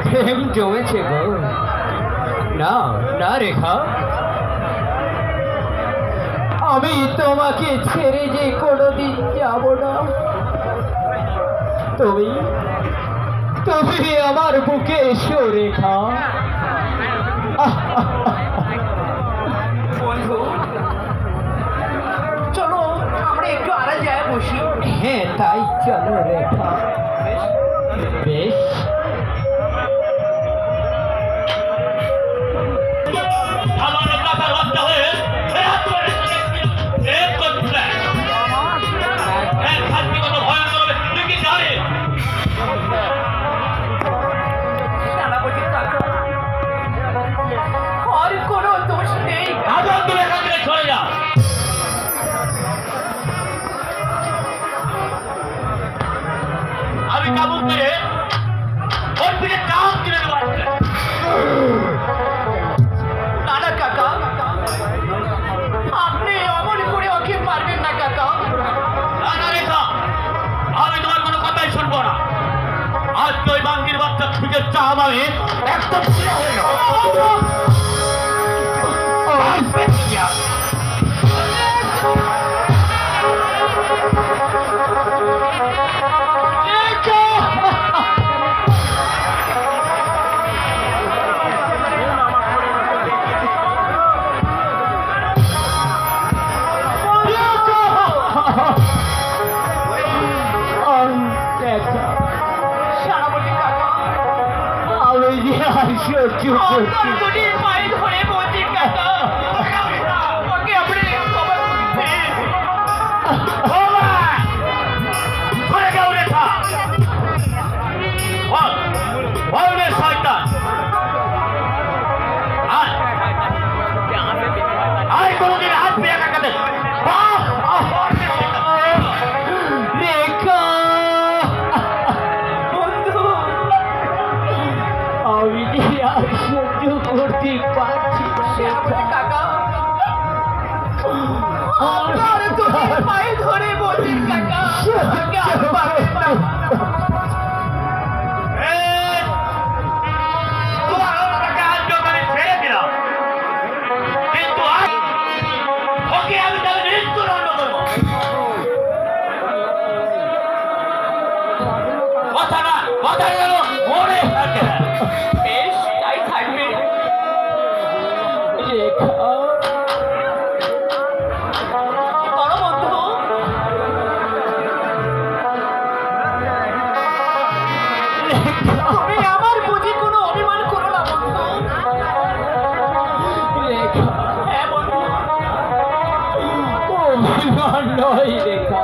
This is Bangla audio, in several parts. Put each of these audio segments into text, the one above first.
প্রেম জমেছে গো। না না রেখা, আমি তোমাকে ছেড়ে যে কোনোদিন যাব না। তুমি তুমি আমার বুকে এসো রেখা। বন্ধু চলো আমরা একটু আড়াল যায় বসি। হ্যাঁ তাই চলো রেখা। বেশ আমি কাবু করে ওর দিকে চাপ কিনে দেবো। দাদা কাকা, আপনি অমন করে ওকে মারবেন না কাকা। না রেখা, আমি তোমার কোনো কথাই শুনবো না। আজ তো ওই বাঙ্গির বাচ্চা খুঁজে চাপ আমি একদম পায়ে ধরে বলছি কাকা, ওকে আপনি ক্ষমা করবেন। শয়তান আর কোনদিন হাত পেয়ে কাকাতে রেখা, বন্ধু আমি যে আর সহ্য করতে পারছি না কাকা, আপনার দুটি পায়ে ধরে বলছি কাকা, ওকে আর পারবেন না। বেশ তাই থাকবে। বড় বন্ধু, তুমি আমার বুঝি কোনো অভিমান করো না বন্ধু। হ্যাঁ বন্ধু, অভিমান নয় রেখা,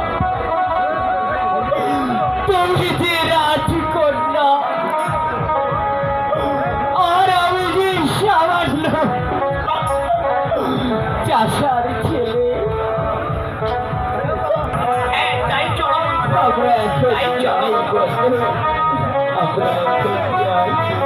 তুমি যে রাজকন্যা আর আমি যে সামান্য চাষার ছেলে। আমরা এখন যাই গো। আমরা এখন যাই।